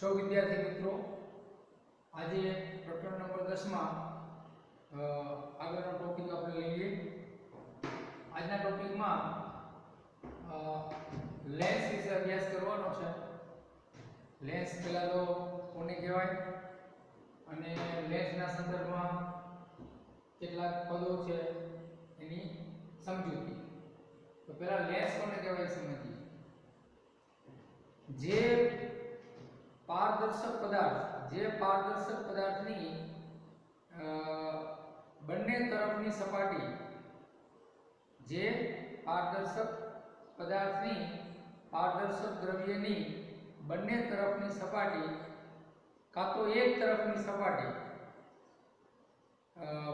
सौ विद्यार्थी मित्रों आज प्रकरण नंबर 10 में आगळनो टॉपिक आपणे लईए। आजना टॉपिक में लेंस विषे अभ्यास करवानो छे। लेंस पहला तो कोने कहेवाय अने लेंसना संदर्भमां કેટલાક પદો છે એની સમજૂતી। તો પહેલા લેન્સ કોને કહેવાય સમજીએ। જે पारदर्शक पदार्थनी बन्ने तरफनी सपाटी जे पारदर्शक पदार्थनी पारदर्शक द्रव्यनी बन्ने तरफनी सपाटी का तो एक तरफनी सपाटी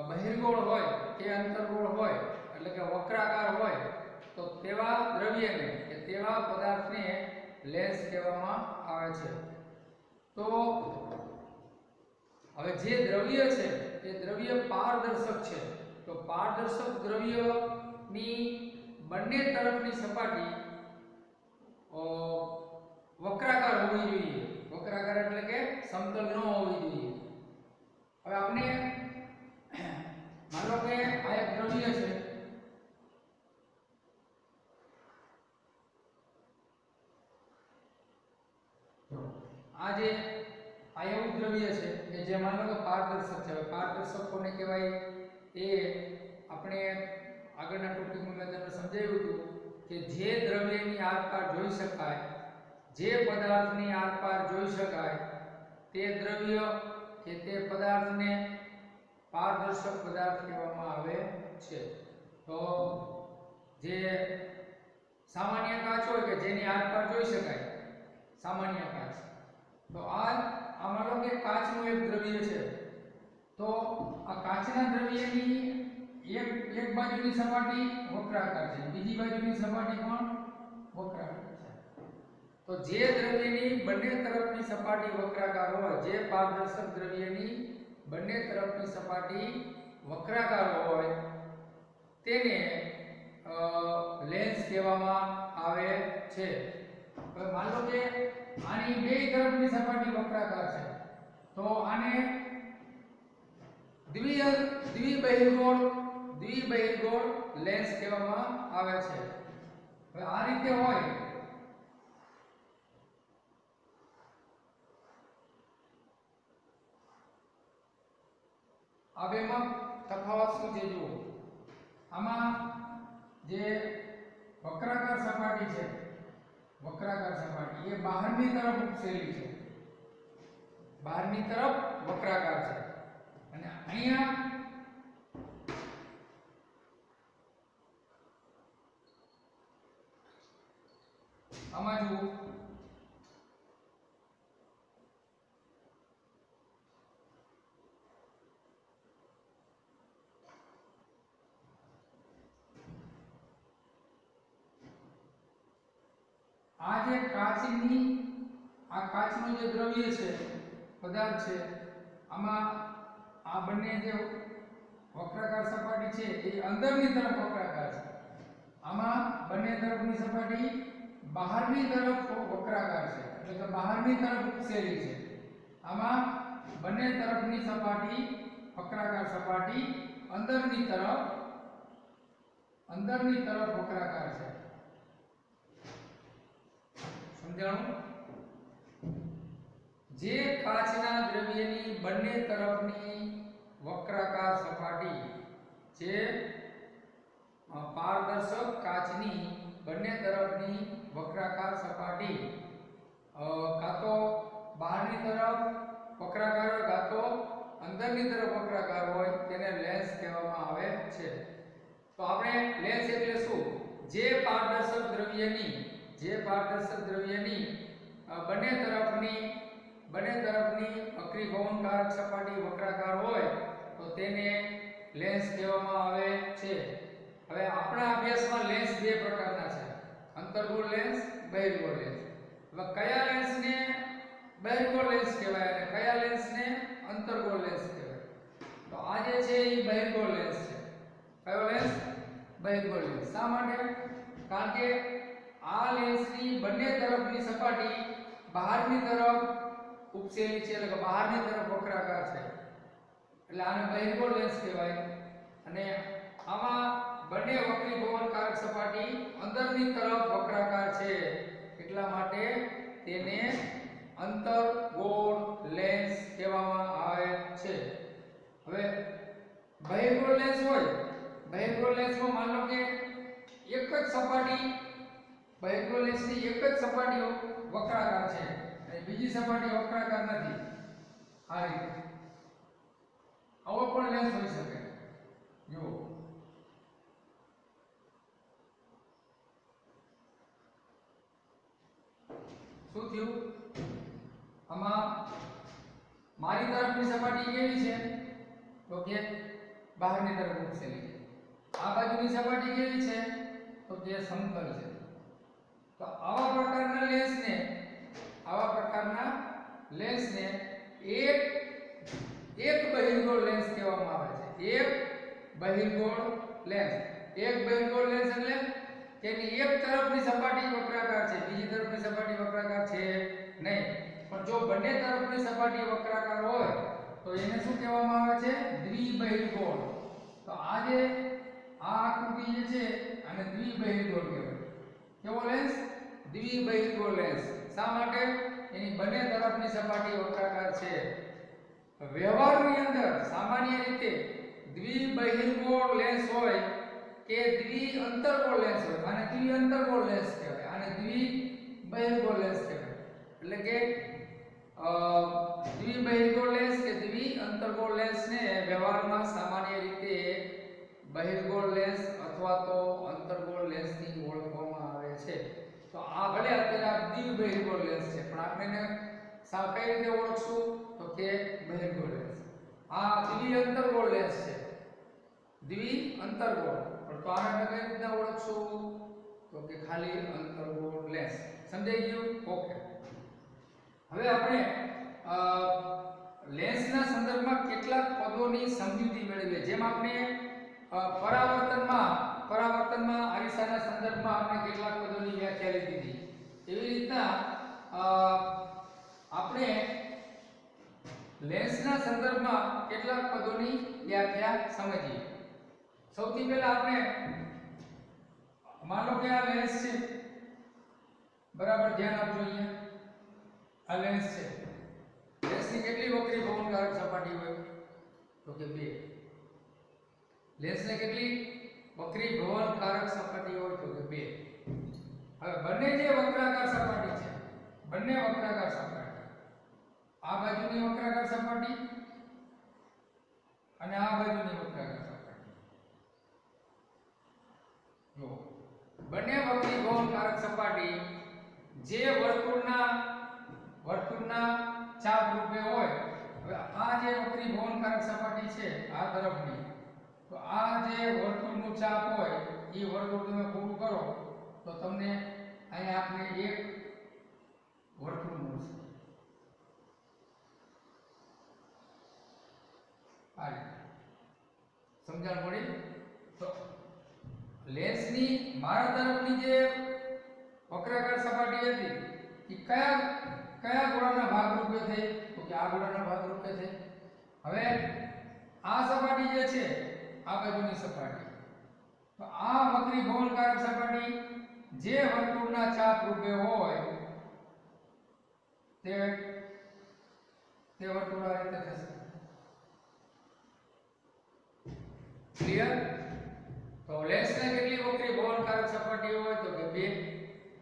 बहिर्गोळ होय के अंतर्गोळ होय એટલે કે વક્રાકાર હોય તો તેવા દ્રવ્યને કે તેવા પદાર્થને લેન્સ કહેવામાં આવે છે। तो હવે જે દ્રવ્ય છે તે દ્રવ્ય પારદર્શક છે તો પારદર્શક દ્રવ્યની બંને તરફની સપાટી વક્રાકાર હોવી જોઈએ। વક્રાકાર એટલે કે સમતલ ન હોવી જોઈએ। હવે આપણે માનો કે આ એક દ્રવ્ય છે आज आ एवं द्रव्य है कि जे मानो के पारदर्शक है। पारदर्शक कोने कहेवाय ए आपणे આગળના ટોપિકમાં મેં તમને સમજાવ્યું હતું કે જે દ્રવ્યની આરપાર જોઈ શકાય જે પદાર્થની આરપાર જોઈ શકાય તે દ્રવ્ય કે તે પદાર્થને પારદર્શક પદાર્થ કહેવામાં આવે છે। તો જે સામાન્ય કાચ હોય કે જેની આરપાર જોઈ શકાય सामान्य काच तो आ मानो के काचનું एक द्रव्य છે तो आ काचना द्रव्यની एक बाजुની સપાટી વક્રાકાર છે બીજી બાજુની સપાટી પણ વક્રાકાર છે। તો જે દ્રવ્યની બંને તરફની સપાટી વક્રાકાર હોય જે પારદર્શક દ્રવ્યની બંને તરફની સપાટી વક્રાકાર હોય તેને લેન્સ કહેવામાં આવે છે। मान लो कि आनी बे तरफनी सपाटी वक्राकार है तो आने द्विबहिर्गोळ लेंस कहेवामां आवे छे। હવે આ રીતે હોય આ બેમાં તફાવત શું છે જુઓ। આમાં જે વક્રાકાર સપાટી છે वक्राकार सपाटी ये बाहरनी तरफ उपसेली है बाहरनी तरफ वक्राकार है અને અહીંયા આમાં જુઓ आ जे काचनी आ काचनो जे द्रव्य छे पदार्थ छे आमा आ बन्ने जे वक्राकार सपाटी छे ए अंदरनी तरफ वक्राकार छे आमा बन्ने तरफनी सपाटी बहारनी तरफ वक्राकार छे એટલે કે બહારની तरफ ઉપસેલી છે। આમાં બન્ને तरफनी सपाटी वक्राकार सपाटी अंदरनी तरफ वक्राकार छे। जे काचना द्रव्यनी बन्ने तरफनी वक्राकार सपाटी जे पारदर्शक काचनी बन्ने तरफनी वक्राकार सपाटी का तो बाहरनी तरफ वक्राकार होय का तो अंदरनी तरफ वक्राकार होय तेने लेंस कहेवामां आवे छे। तो આપણે લેન્સ એટલે શું જે પારદર્શક દ્રવ્યની બંને તરફની વક્રીભવનકારક સપાટી વક્રાકાર હોય તો તેને લેન્સ કહેવામાં આવે છે। હવે આપણા અભ્યાસમાં લેન્સ બે પ્રકારના છે અંતર્ગોળ લેન્સ બહિર્ગોળ લેન્સ। હવે કયા લેન્સને બહિર્ગોળ લેન્સ કહેવાય અને કયા લેન્સને અંતર્ગોળ લેન્સ કહેવાય। તો આ જે છે એ બહિર્ગોળ લેન્સ છે। કયો લેન્સ બહિર્ગોળ લેન્સ શા માટે કારણ કે આ લેન્સની બંને તરફની સપાટી બહારની તરફ ઉપસેલી છે એટલે કે બહારની તરફ વક્રાકાર છે એટલે આને બહિર્ગોળ લેન્સ કહેવાય અને આમાં બંને વક્રીભવનકારક સપાટી અંદરની તરફ વક્રાકાર છે એટલા માટે તેને અંતર્ગોળ લેન્સ કહેવામાં આવે છે. હવે બહિર્ગોળ લેન્સ હોય, બહિર્ગોળ લેન્સમાં માન લો કે એક જ સપાટી, બહિર્ગોળ લેન્સની એક જ સપાટી વક્રાકાર છે અને બીજી સપાટી વક્રાકાર નથી. આ રીતે આવો પણ લેન્સ હોઈ શકે. જુઓ શું થયું, આમાં મારી તરફની સપાટી કેવી છે તો કે બહારની તરફ ઉપસેલી છે. આ બાજુની સપાટી કેવી છે તો કે સમતલ છે. તો આવા પ્રકારના લેન્સને એક બહિર્ગોળ લેન્સ કહેવામાં આવે છે. એક બહિર્ગોળ લેન્સ એટલે કે એની એક તરફની સપાટી વક્રાકાર છે, બીજી તરફની સપાટી વક્રાકાર છે નહીં. પણ જો બંને તરફની સપાટી વક્રાકાર હોય તો એને શું કહેવામાં આવે છે, દ્વિબહિર્ગોળ. તો આ આકૃતિ જે છે આને દ્વિબહિર્ગોળ કહેવાય. કેવો લેન્સ? દ્વિબહિર્ગોળ લેન્સ. શા માટે? એની બંને તરફની સપાટી વક્રાકાર છે. વ્યવહારની અંદર સામાન્ય રીતે દ્વિબહિર્ગોળ લેન્સ હોય કે દ્વિઅંતર્ગોળ લેન્સ હોય, આને દ્વિઅંતર્ગોળ લેન્સ કહેવાય, આને દ્વિબહિર્ગોળ લેન્સ કહેવાય. એટલે કે દ્વિબહિર્ગોળ લેન્સ કે દ્વિઅંતર્ગોળ લેન્સને વ્યવહારમાં સામાન્ય રીતે બહિર્ગોળ લેન્સ અથવા તો અંતર્ગોળ લેન્સથી ઓળખવામાં આવે છે. તો આ ભલે અત્યારે આ દ્વિબહિર્ગોળ લેન્સ છે પણ આપણે એને કઈ રીતે ઓળખશું તો કે બહિર્ગોળ લેન્સ. આ દ્વિઅંતર્ગોળ લેન્સ છે, દ્વિઅંતર્ગોળ. પણ તો આને કઈ રીતે ઓળખશું તો કે ખાલી અંતર્ગોળ લેન્સ. સમજાઈ ગયું? ઓકે. હવે આપણે લેન્સના સંદર્ભમાં કેટલાક પદોની સમજૂતી મેળવીએ. જેમ આપણે પરાવર્તનમાં અરીસાના સંદર્ભમાં આપણે કેટલાક પદોની વ્યાખ્યા લીધી હતી, એવી રીતના આપણે લેન્સના સંદર્ભમાં કેટલાક પદોની વ્યાખ્યા સમજીએ. સૌથી પહેલા આપણે માનો કે આ લેન્સ છે, બરાબર ધ્યાન આપજો. અહીંયા આ લેન્સ છે. લેન્સની કેટલી વક્રીભવનકારક સપાટી હોય તો કે 2. લેન્સને કેટલી વક્રીભવનકારક સપાટી હોય તો કે 2. હવે બંને જે વક્રાકાર સપાટી છે, બંને વક્રાકાર સપાટી, આ બાજુની વક્રાકાર સપાટી અને આ બાજુની વક્રાકાર સપાટી, જો બંને વક્રીભવનકારક સપાટી જે વર્તુળના ચાપ રૂપે હોય. હવે આ જે વક્રીભવનકારક સપાટી છે આ તરફની, તો આ જે વર્તુળનું ચાપ હોય એ વર્તુળ તમે પૂરું કરો તો તમને અહીંયા આપણે એક વર્તુળ મળશે. આ રીતે સમજણ પડી? તો લેન્સની મારા તરફની જે વક્રાકાર સપાટી હતી એ કયા ગોળાના ભાગરૂપે થઈ તો કે આ ગોળાના ભાગરૂપે થઈ. હવે આ સપાટી જે છે આ બાજુની સપાટી, તો આ વક્રીભવનકારક સપાટી જે વર્તુળના ચાપ રૂપે હોય તે વર્તુળ આ રીતે થશે. ક્લિયર? તો લેન્સને કેટલી વક્રીભવનકારક સપાટી હોય તો કે 2.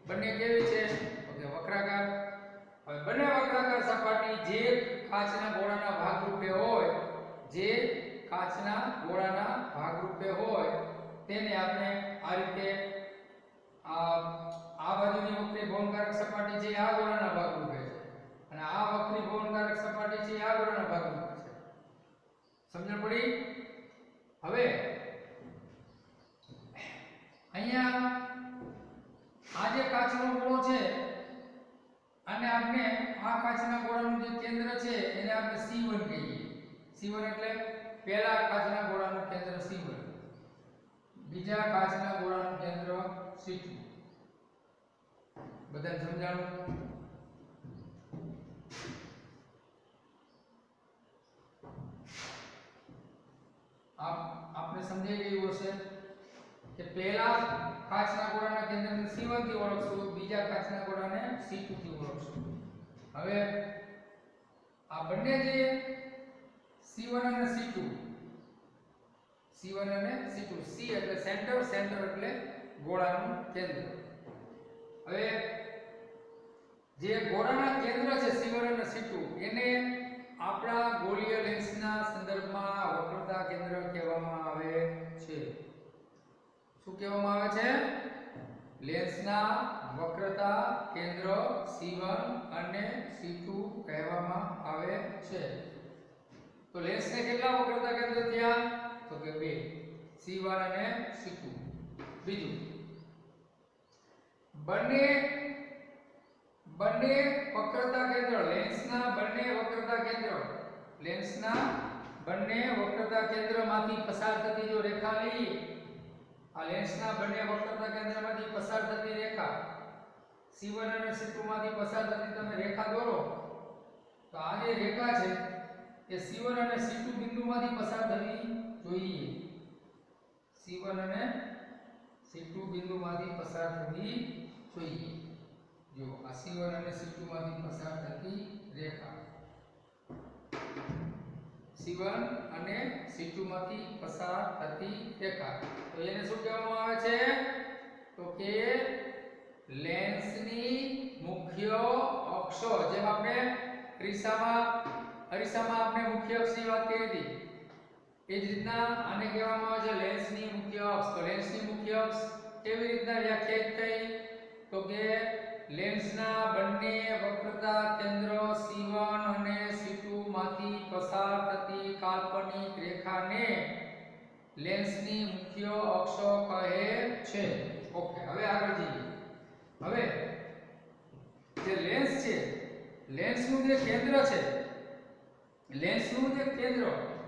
બંને કેવી છે તો કે વક્રાકાર. હવે બંને વક્રાકાર સપાટી જે કાચના ગોળાના ભાગરૂપે હોય, જે કાચના ગોળાના ભાગરૂપે હોય તેને આપણે આ રીતે આ બાજુની વક્રીભવનકારક સપાટી છે આ ગોળાના ભાગરૂપે છે અને આ વક્રીભવનકારક સપાટી છે આ ગોળાના ભાગરૂપે છે. સમજણ પડી? હવે અહીંયા આ જે કાચનો ગોળો છે અને આપણે આ કાચના ગોળાનું જે કેન્દ્ર છે એને આપણે C1 કહીએ. C1 એટલે પહેલા કાચના ગોળાનું કેન્દ્ર C1, બીજા કાચના ગોળાનું કેન્દ્ર C2. બધાને સમજાણું? સમજાઈ ગયું હશે કે પહેલા કાચના ગોળાના કેન્દ્રને C1 થી ઓળખશું, બીજા કાચના ગોળાને C2 થી ઓળખશું. હવે આ બંને જે C1 અને C2, C1 અને C2, C એટલે સેન્ટર, સેન્ટર એટલે ગોળાનું કેન્દ્ર. હવે જે ગોળાના કેન્દ્ર છે C1 અને C2 એને આપણા ગોળીય લેન્સના સંદર્ભમાં વક્રતા કેન્દ્ર કહેવામાં આવે છે. શું કહેવામાં આવે છે? લેન્સના વક્રતા કેન્દ્ર C1 અને C2 કહેવામાં આવે છે. તો લેન્સને કેટલા વક્રતા કેન્દ્ર થયા? તો કે 2, C1 અને C2. બીજું, બંને વક્રતા કેન્દ્ર, લેન્સના બંને વક્રતા કેન્દ્રમાંથી પસાર થતી જો રેખા લઈએ, આ લેન્સના બંને વક્રતા કેન્દ્રમાંથી પસાર થતી રેખા C1 અને C2 માંથી પસાર થતી તમે રેખા દોરો, તો આ જે રેખા છે એ C1 અને C2 બિંદુમાંથી પસાર થવી જોઈએ. C1 અને C2 બિંદુમાંથી પસાર થવી જોઈએ. જો આ C1 અને C2 માંથી પસાર થતી રેખા C1 અને C2 માંથી પસાર થતી રેખા, તો એને શું કહેવામાં આવે છે? તો કે લેન્સની મુખ્ય અક્ષો. જેમ આપણે અરીસામાં આપણે મુખ્ય અક્ષની વાત કરી હતી, એ જ રીતના આને કહેવામાં આવે છે લેન્સની મુખ્ય અક્ષ. તો લેન્સની મુખ્ય અક્ષ કેવી રીતના વ્યાખ્યાયિત થઈ? તો કે લેન્સના બંને વક્રતા કેન્દ્ર C1 અને C2 માંથી પસાર થતી કાલ્પનિક રેખાને લેન્સની મુખ્ય અક્ષ કહે છે. ઓકે, હવે આગળ જઈએ. હવે જે લેન્સ છે, લેન્સનું જે કેન્દ્ર છે,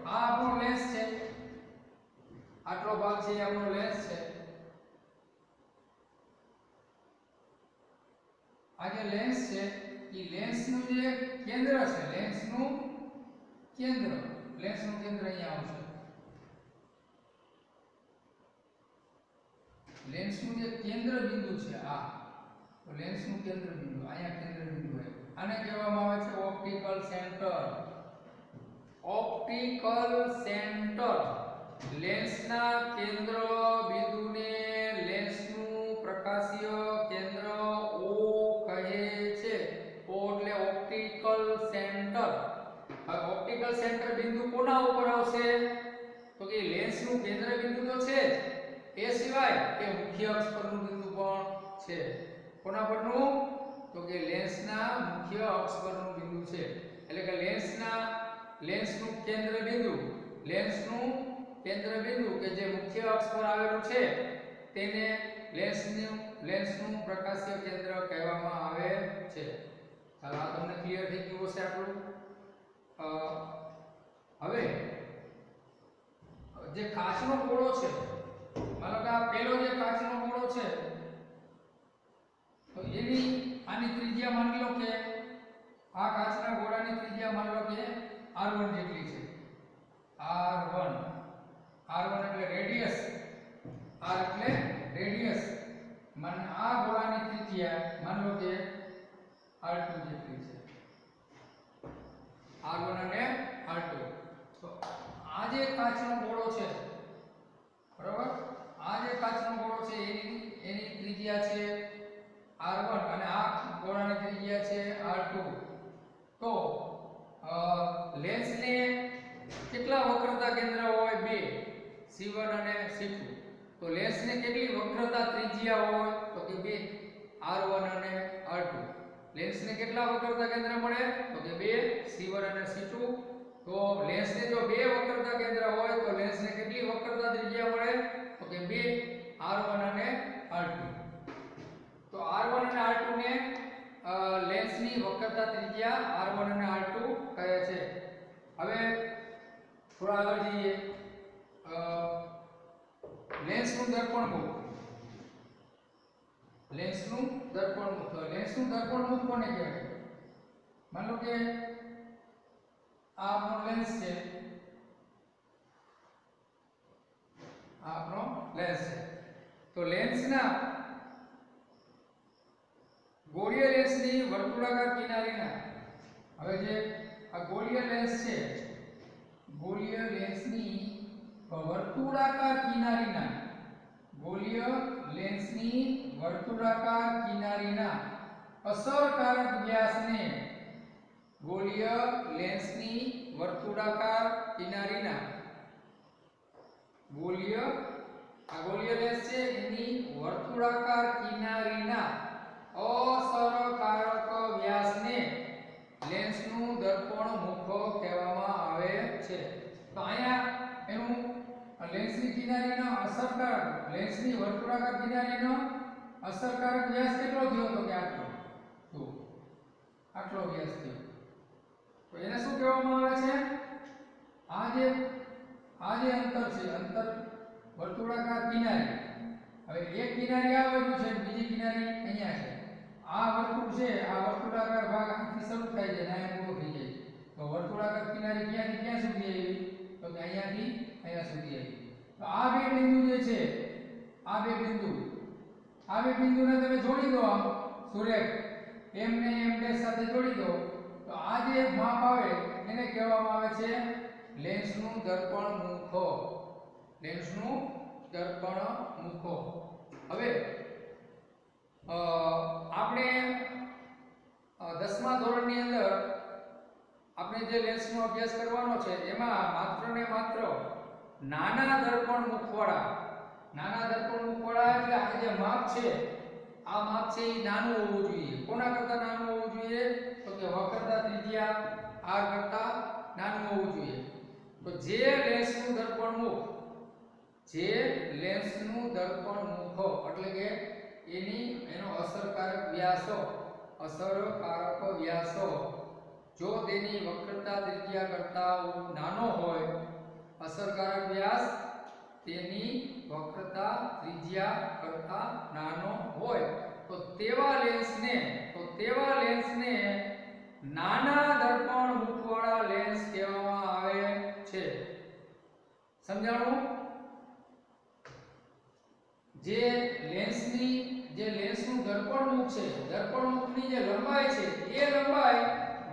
આ આપણો લેન્સ છે, આટલો ભાગ છે એ આપણો લેન્સ છે. આ જે લેન્સ છે એ લેન્સનું જે કેન્દ્ર છે, લેન્સનું કેન્દ્ર અહીંયા આવશે. લેન્સનું જે કેન્દ્ર બિંદુ છે આ, તો લેન્સનું કેન્દ્ર બિંદુ અહીંયા કેન્દ્ર બિંદુ હોય, આને કહેવામાં આવે છે ઓપ્ટિકલ સેન્ટર. ઓપ્ટિકલ સેન્ટર લેન્સના કેન્દ્ર બિંદુને લેન્સનું પ્રકાશીય કેન્દ્ર O કહે છે. O એટલે ઓપ્ટિકલ સેન્ટર. હવે ઓપ્ટિકલ સેન્ટર બિંદુ કોના ઉપર આવશે? તો કે લેન્સનું કેન્દ્ર બિંદુ તો છે એ સિવાય એ મુખ્ય અક્ષ પરનું બિંદુ પણ છે. કોના પરનું? તો કે લેન્સના મુખ્ય અક્ષ પરનું બિંદુ છે. એટલે કે લેન્સનું કેન્દ્ર બિંદુ કે જે મુખ્ય અક્ષ પર આવેલું છે તેને લેન્સનું પ્રકાશીય કેન્દ્ર કહેવામાં આવે છે. ચાલો, આ તમને ક્લિયર થઈ ગયું હશે આપણું. હવે જે કાચનો ગોળો છે, માનો કે આ પહેલો જે કાચનો ગોળો છે, તો આની ત્રિજ્યા માની લો કે આ કાચના ગોળાની ત્રિજ્યા માની લો કે r1 જેટલી છે. r1 એટલે રેડિયસ, r એટલે રેડિયસ. આ ગોળાની ત્રિજ્યા માની લો કે r2 જેટલી છે. r1 અને r2. તો આ જે કાચનો ગોળો છે, બરાબર, આ જે કાચનો ગોળો છે એની ત્રિજ્યા છે r1 અને આ ગોળાની ત્રિજ્યા છે r2. તો લેન્સને કેટલા વક્રતા કેન્દ્ર હોય? 2, C1 અને C2. તો લેન્સને કેટલી વક્રતા ત્રિજ્યા હોય? તો કે 2, r1 અને r2. લેન્સને કેટલા વક્રતા કેન્દ્ર મળે? તો કે 2, C1 અને C2. તો લેન્સને જો 2 વક્રતા કેન્દ્ર હોય તો લેન્સને કેટલી વક્રતા ત્રિજ્યા મળે? તો કે 2, r1 અને r2. તો r1 અને r2 ને લેન્સની વક્રતા ત્રિજ્યા r1 અને r2 કહે છે. હવે થોડા આગળ જઈએ. લેન્સનું દર્પણમુખ. લેન્સનું દર્પણમુખ કોને કહેવાય? માનો કે આ આપણો લેન્સ છે, આ આપણો લેન્સ છે. તો લેન્સના ગોળીય લેન્સની વર્તુળાકાર કિનારીના, હવે જે આ ગોળીય લેન્સ છે, ગોળીય લેન્સની વર્તુળાકાર કિનારીના, ગોળીય લેન્સની વર્તુળાકાર કિનારીના અસરકારક વ્યાસને, ગોળીય લેન્સની વર્તુળાકાર કિનારીના, ગોળીય લેન્સ છે એની વર્તુળાકાર કિનારીના અસરકારક વ્યાસને લેન્સનું દર્પણ મુખો કહેવામાં આવે છે. તો અહીંયા એનું લેન્સની કિનારીનો અસરકારક, લેન્સની વર્તુળાકાર કિનારીનો અસરકારક વ્યાસ કેટલો થયો તો કે આટલો. તો આટલો વ્યાસ થયો. તો એને શું કહેવામાં આવે છે? આ જે અંતર છે, અંતર વર્તુળાકાર કિનારી, હવે એક કિનારી આ બાજુ છે, બીજી કિનારી અહીંયા છે. આ વર્તુળ છે, આ વર્તુળાકાર ભાગ અહીંથી શરૂ થાય છે અને અહીંયા પૂરો થઈ જાય. તો વર્તુળાકાર કિનારી ક્યાંથી ક્યાં સુધી આવી? તો કે અહીંયાથી અહીંયા સુધી આવી. તો આ બે બિંદુ જે છે, આ બે બિંદુને તમે જોડી દો, આમ સુરેખ એમ ને એમ ડેશ સાથે જોડી દો. તો આ જે માપ આવે એને કહેવામાં આવે છે લેન્સનું દર્પણ મુખો. લેન્સનું દર્પણ મુખો. હવે આપણે 10મા ધોરણની અંદર આપણે જે લેન્સનો અભ્યાસ કરવાનો છે એમાં માત્ર ને માત્ર નાના દર્પણ મુખવાળા એટલે આ જે માપ છે, આ માપ છે એ નાનું હોવું જોઈએ. કોના કરતા નાનું હોવું જોઈએ? તો કે વક્રતા ત્રિજ્યા r કરતા નાનું હોવું જોઈએ. તો જે લેન્સનું દર્પણ મુખ એટલે કે એનો અસરકારક વ્યાસો જો તેની વક્રતા ત્રિજ્યા કરતા નાનો હોય, અસરકારક વ્યાસ તેની વક્રતા ત્રિજ્યા કરતા નાનો હોય, તો તેવા લેન્સને નાના દર્પણ મુખવાળા લેન્સ કહેવામાં આવે છે. સમજાણું? જે લેન્સનું દર્પણ મુખ છે, દર્પણ મુખની જે લંબાઈ છે એ લંબાઈ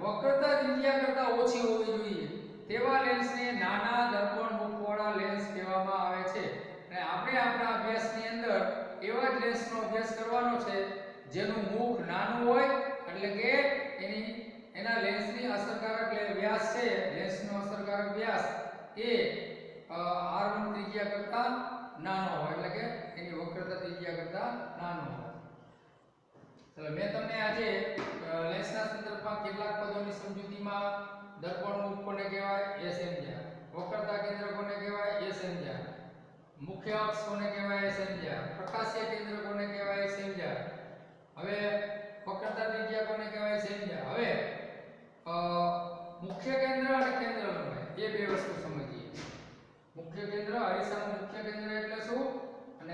વક્રતા ત્રિજ્યા કરતા ઓછી હોવી જોઈએ. તેવા લેન્સને નાના દર્પણ મુખવાળા લેન્સ કહેવામાં આવે છે. અને આપણે આપણા અભ્યાસની અંદર એવા જ લેન્સનો અભ્યાસ કરવાનો છે જેનું મુખ નાનું હોય, એટલે કે એના લેન્સની અસરકારક વ્યાસ છે, લેન્સનો અસરકારક વ્યાસ એ r1 ત્રિજ્યા કરતા નાનો હોય, એટલે કે એની વક્રતા ત્રિજ્યા કરતા નાનો હોય. ચલો, મેં તમને આજે લેન્સના સંદર્ભમાં કેટલાક પદોની સમજૂતીમાં દર્પણ મુખ કોને કહેવાય એ સમજ્યા, વક્રતા કેન્દ્ર કોને કહેવાય એ સમજ્યા, મુખ્ય અક્ષ કોને કહેવાય એ સમજ્યા, પ્રકાશીય કેન્દ્ર કોને કહેવાય એ સમજ્યા. હવે વક્રતા ત્રિજ્યા કોને કહેવાય સમજ્યા. હવે મુખ્ય કેન્દ્ર અને કેન્દ્ર લંબાઈ એ બે વસ્તુ સમજીએ. મુખ્ય કેન્દ્ર, અરીસાનું મુખ્ય કેન્દ્ર એટલે શું અને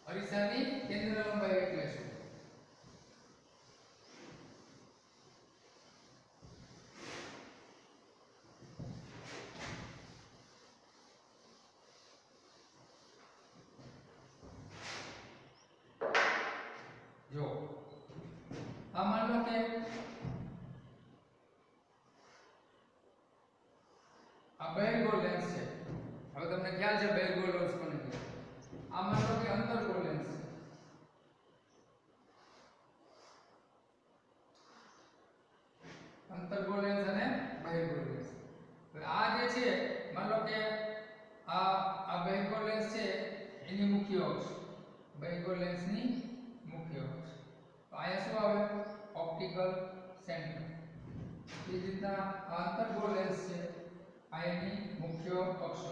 અરીસાની કેન્દ્ર લંબાઈ એટલે શું? જો આ માન લો કે આ બહિર્ગોળ લેન્સ છે. હવે તમને ખ્યાલ છે બહિર્ગોળ લેન્સ કોને કહેવાય. આ માન લો કે અંતર્ગોળ લેન્સ છે. અંતર્ગોળ લેન્સ અને બહિર્ગોળ લેન્સ. હવે આ જે છે, માન લો કે આ બહિર્ગોળ લેન્સ છે એની મુખ્ય અક્ષ, બહિર્ગોળ લેન્સની મુખ્ય અક્ષ. તો અહીંયા શું આવે? Optical centre. એ રીતના અંતર્ગોળ લેન્સ છે, આ એની મુખ્ય અક્ષ.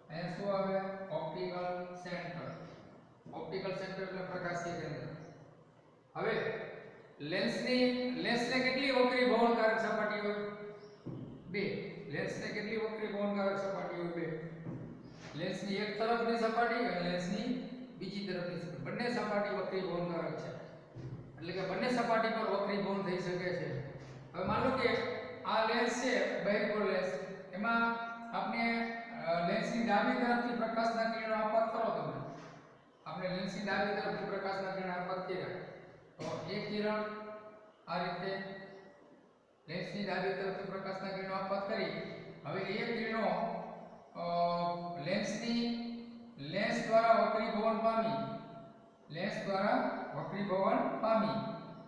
અહીંયા શું આવે? Optical centre. ઓપ્ટિકલ સેન્ટર એટલે પ્રકાશીય કેન્દ્ર. હવે લેન્સને કેટલી વક્રી ભવનકારક સપાટી હોય? 2. લેન્સને કેટલી વક્રી ભવનકારક સપાટી હોય? 2. લેન્સની એક તરફની સપાટી અને લેન્સની બીજી તરફની સપાટી, બંને સપાટી વક્રી ભવનકારક છે, એટલે કે બંને સપાટી પર વક્રીભવન થઈ શકે છે. હવે માનો કે આ લેન્સ છે બહિર્ગોળ લેન્સ, એમાં આપણે લેન્સની ડાબી તરફથી પ્રકાશના કિરણો આપાત કરો તમે, આપણે લેન્સની ડાબી તરફથી પ્રકાશના કિરણ આપાત કર્યા તો એક કિરણ આ રીતે લેન્સની ડાબી તરફથી પ્રકાશના કિરણો આપાત કરી, હવે એ કિરણો લેન્સ દ્વારા વક્રીભવન પામી,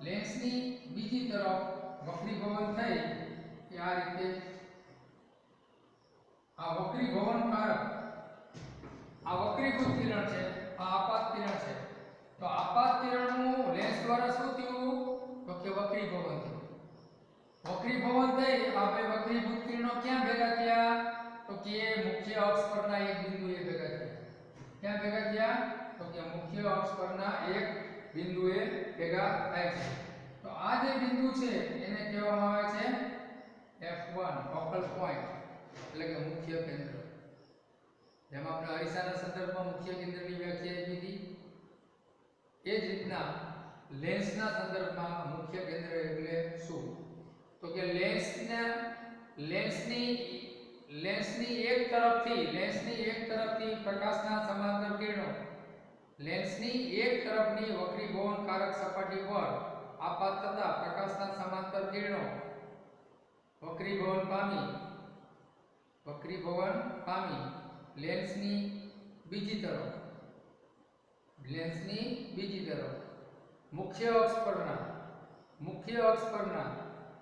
લેન્સની બીજી તરફ વક્રીભવન થઈ કે આ રીતે આ વક્રીભૂત કિરણ છે, આ આપાત કિરણ છે, તો આપાત કિરણનું લેન્સ દ્વારા શું થયું તો કે વક્રીભવન થયું, વક્રીભવન થઈ આ બે વક્રીભૂત કિરણો ક્યાં ભેગા થયા તો કે મુખ્ય અક્ષ પરના એક બિંદુએ ભેગા થયા, ક્યાં ભેગા થયા તો કે મુખ્ય અક્ષ પરના એક બિંદુએ ભેગા થાય છે, તો આ જે બિંદુ છે એને કહેવામાં આવે છે F1 ફોકલ પોઈન્ટ એટલે કે મુખ્ય કેન્દ્ર, જેમ આપણે અરીસાના સંદર્ભમાં મુખ્ય કેન્દ્રની વ્યાખ્યા આપી હતી એ જ રીતના લેન્સના સંદર્ભમાં મુખ્ય કેન્દ્ર એટલે શું તો કે લેન્સની એક તરફથી પ્રકાશના સમાંતર કિરણો લેન્સની એક તરફની વક્રીભવનકારક સપાટી પર આપાત થતા પ્રકાશના સમાંતર કિરણો વક્રીભવન પામી લેન્સની બીજી તરફ મુખ્ય અક્ષ પરના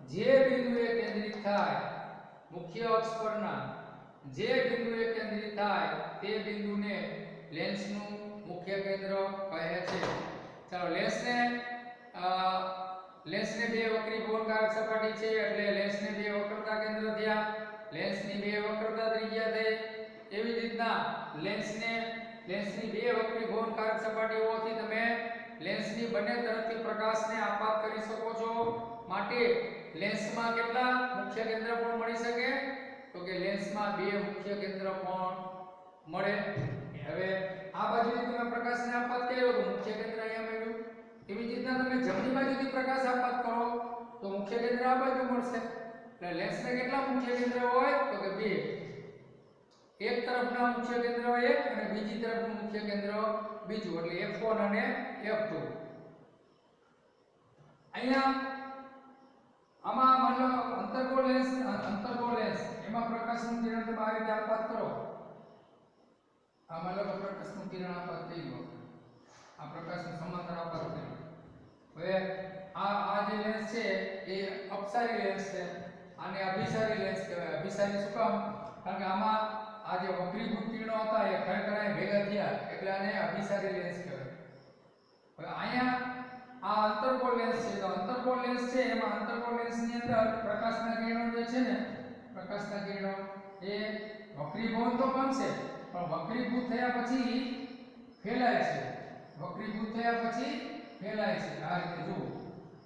જે બિંદુએ કેન્દ્રિત થાય તે બિંદુને લેન્સનું મુખ્ય કેન્દ્ર કહે છે। ચાલો લેન્સને બે વક્રીભવનકારક સપાટી છે એટલે લેન્સને બે વક્રતા કેન્દ્ર થયા, લેન્સની બે વક્રતા ત્રિજ્યા થઈ, એવી જ રીતના લેન્સની બે વક્રીભવનકારક સપાટી હોવાથી તમે લેન્સની બંને તરફથી પ્રકાશને આપાત કરી શકો છો, માટે લેન્સમાં કેટલા મુખ્ય કેન્દ્ર પણ મળી શકે તો કે લેન્સમાં બે મુખ્ય કેન્દ્ર પણ મળે। હવે આ બાજુથી તમે પ્રકાશને આપાત કર્યો તો મુખ્ય કેન્દ્ર અહીંયા મળ્યું, એવી જ રીતના તમે જમણી બાજુથી પ્રકાશ આપાત કરો તો મુખ્ય કેન્દ્ર આ બાજુ મળશે। એટલે લેન્સને કેટલા મુખ્ય કેન્દ્ર હોય તો કે બે, એક તરફના મુખ્ય કેન્દ્ર એક અને બીજી તરફનું મુખ્ય કેન્દ્ર બીજું એટલે F1 અને F2। અહીંયા આમાં માનો અંતર્ગોળ લેન્સ એમાં પ્રકાશનું કિરણ તમે આ રીતે આપાત કરો, આ માનો પ્રકાશનું કિરણ આપાત થઈ ગયું, આ પ્રકાશનું સમાંતર આપાત થયું। હવે આ જે લેન્સ છે એ અપસારી લેન્સ છે, આને અભિસારી લેન્સ કહેવાય। અભિસારી શું કામ? કારણ કે આમાં આ જે વક્રીભૂત કિરણો હતા એ ખરેખર અહીં ભેગા થયા એટલે આને અભિસારી લેન્સ કહેવાય। હવે અહીંયા આ અંતર્ગોળ લેન્સ છે, તો અંતર્ગોળ લેન્સ છે એમાં અંતર્ગોળ લેન્સની અંદર પ્રકાશના કિરણો જે છે ને પ્રકાશના કિરણો એ વક્રીભવન તો પામશે પણ વક્રીભૂત થયા પછી ફેલાય છે, આ રીતે જુઓ,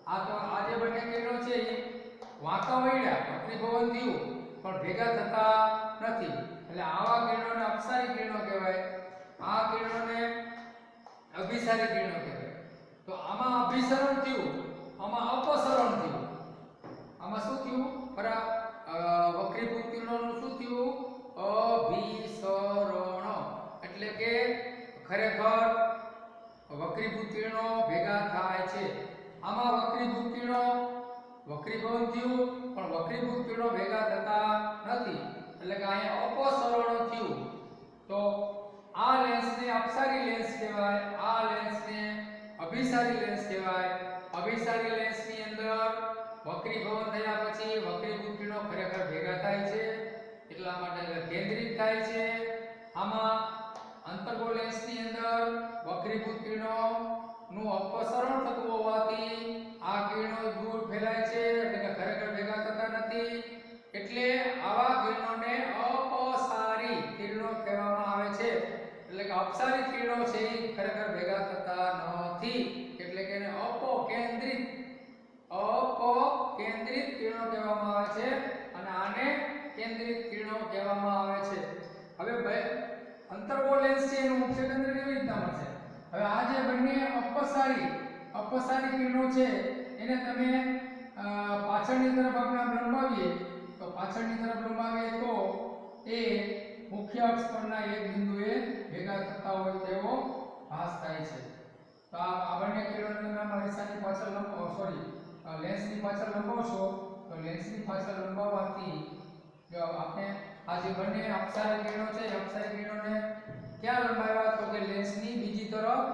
આ તો આ જે બંને કિરણો છે એ વાંકા વળ્યા, વક્રીભવન થયું પણ ભેગા થતા નથી એટલે આવા કિરણોને અપસારી કિરણો કહેવાય, આ કિરણોને અભિસારી કિરણો કહેવાય। તો આમાં અભિસરણ થયું, આમાં અપસરણ થયું, આમાં શું થયું વક્રીભૂત કિરણોનું શું થયું અભિસરણ, એટલે કે ખરેખર વક્રીભૂત કિરણો ભેગા થાય છે। આમાં વક્રીભૂત કિરણો વક્રીભવન થયું પણ વક્રીભૂત કિરણો ભેગા થતા નથી એટલે કે અહીંયા અપસરણ થયું। તો આ લેન્સને અપસારી લેન્સ કહેવાય, આ લેન્સને અભિસારી લેન્સ કહેવાય। અભિસારી લેન્સની અંદર વક્રીભવન થયા પછી વક્રીભૂત કિરણો ખરેખર ભેગા થાય છે એટલા માટે કેન્દ્રિત થાય છે। આમાં અંતર્ગોળ લેન્સની અંદર વક્રીભૂત કિરણોનું અપસરણ થતું હોવાથી આ કિરણો દૂર ફેલાય છે એટલે કે ખરેખર ભેગા થતા નથી, એટલે આવા કિરણોને અપસારી કિરણો કહેવામાં આવે છે। એટલે કે અપસારી કિરણો છે એ ખરેખર ભેગા થતા નથી એટલે કે એને અપકેન્દ્રિત કિરણો કહેવામાં આવે છે અને આને કેન્દ્રિત કિરણો કહેવામાં આવે છે। હવે અંતર્ગોળ લેન્સ છે એનું મુખ્ય કેન્દ્ર કેવી રીતના મળશે? હવે આ જે બંને અપસારી કિરણો છે એને તમે પાછળની તરફ આપણે લંબાવીએ તો એ મુખ્ય અક્ષ પરના એક બિંદુએ ભેગા થતા હોય તેવો ભાસ થાય છે. તો આ બંને કિરણોને તમે અરીસાની પાછળ લેન્સની પાછળ લંબાવશો તો લેન્સની પાછળ લંબાવવાથી જો આપણે આ જે બંને અપસારી કિરણો છે એ અપસારી કિરણોને ક્યાં લંબાવ્યા તો કે લેન્સની બીજી તરફ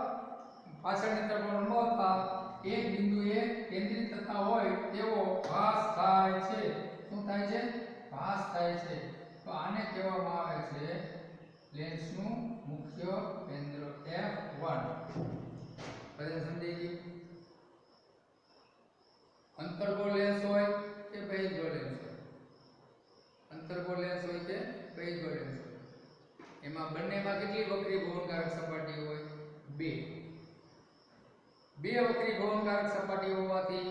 પાછળની તરફ લંબાવતા એક બિંદુએ કેન્દ્રિત થતા હોય તેવો ભાસ થાય છે. શું થાય છે? ભાસ થાય છે. તો આને કહેવામાં આવે છે લેન્સનું મુખ્ય કેન્દ્ર F1. બધાને સમજાઈ ગયું? અંતર્ગોળ લેન્સ હોય કે બહિર્ગોળ લેન્સ હોય, અંતર્ગોળ લેન્સ હોય કે બહિર્ગોળ લેન્સ હોય, એમાં બંનેમાં કેટલી વક્રી ભવનકારક સપાટી હોય? બે વક્રી ભવનકારક સપાટી હોવાથી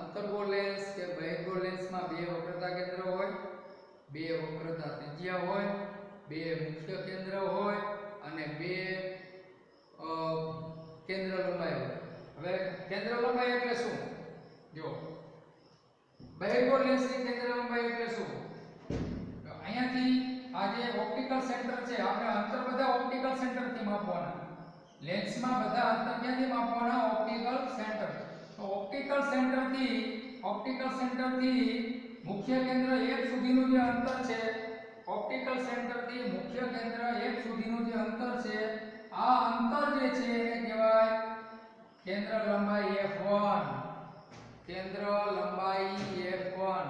અંતર્ગોળ લેન્સ કે બહિર્ગોળ લેન્સમાં બે વક્રતા કેન્દ્ર હોય, બે વક્રતા ત્રિજ્યા હોય, બે મુખ્ય કેન્દ્ર હોય અને બે કેન્દ્ર લંબાઈ હોય. હવે કેન્દ્ર લંબાઈ એટલે શું? જો બહિર્ગોળ લેન્સની કેન્દ્ર લંબાઈ એટલે શું? અહીંયાથી આ જે ઓપ્ટિકલ સેન્ટર છે આપણે અંતર બધા ઓપ્ટિકલ સેન્ટરથી માપવાના. લેન્સમાં બધા અંતર ક્યાંથી માપવાના? Optical centre. તો ઓપ્ટિકલ સેન્ટરથી મુખ્ય કેન્દ્ર 1 સુધીનું જે અંતર છે, ઓપ્ટિકલ સેન્ટરથી મુખ્ય કેન્દ્ર 1 સુધીનું જે અંતર છે, આ અંતર જે છે એને કહેવાય કેન્દ્ર લંબાઈ F1. કેન્દ્ર લંબાઈ F1.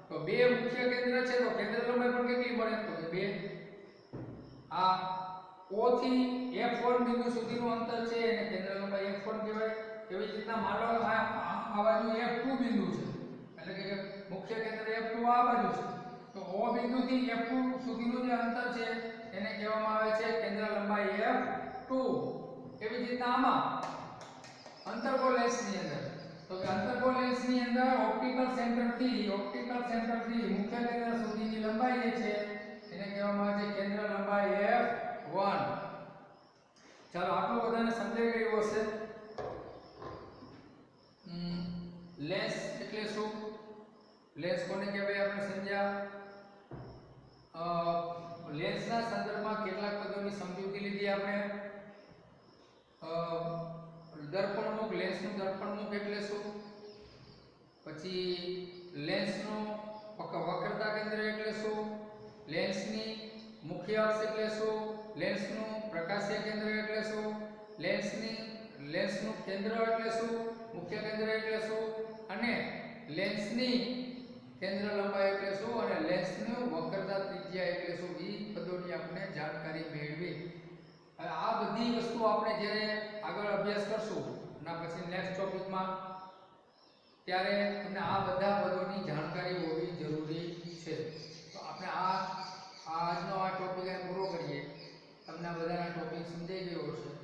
તો બે મુખ્ય કેન્દ્ર છે તો કેન્દ્ર લંબાઈ પણ કેટલી મળે? તો કે 2. આ O થી F1 બિંદુ સુધીનું અંતર છે એને કેન્દ્ર લંબાઈ F1 કહેવાય. એવી જ રીતના માનો આ બાજુ F2 બિંદુ છે એટલે કે મુખ્ય કેન્દ્ર F2 આ બાજુ છે તો O બિંદુથી F2 સુધીનું જે અંતર છે એને કહેવામાં આવે છે કેન્દ્ર લંબાઈ F2. એવી જ રીતના આમાં અંતર્ગોળ લેન્સની અંદર તો કે અંતર્ગોળ લેન્સની અંદર ઓપ્ટિકલ સેન્ટરથી મુખ્ય કેન્દ્ર સુધીની લંબાઈ જે છે એને કહેવામાં આવે છે કેન્દ્ર લંબાઈ F1. ચાલો આટલું બધાને સમજાઈ ગયું હશે. લેન્સ એટલે શું? લેન્સ કોને કહેવાય આપણે સમજ્યા. લેન્સના સંદર્ભમાં કેટલાક પદોની સમજૂતી લીધી આપણે. દર્પણમુખ, લેન્સનું દર્પણમુખ એટલે શું? પછી લેન્સનું વક્રતા કેન્દ્ર એટલે શું? લેન્સની મુખ્ય અક્ષ એટલે શું? લેન્સનું પ્રકાશીય કેન્દ્ર એટલે શું? લેન્સનું કેન્દ્ર એટલે શું? મુખ્ય કેન્દ્ર એટલે શું? અને લેન્સની કેન્દ્ર લંબાઈ એટલે શું? અને લેન્સનું વક્રતા ત્રિજ્યા એટલે શું? એ પદોની આપણે જાણકારી મેળવી. હવે આ બધી વસ્તુ આપણે જ્યારે આગળ અભ્યાસ કરશું ના પછી નેક્સ્ટ ટોપિકમાં ત્યારે તમને આ બધા પદોની જાણકારી હોવી જરૂરી છે. તો આપણે આજનો આ ટોપિક પૂરો કરીએ. તમને બધાના ટોપિક સમજાઈ ગયો હશે.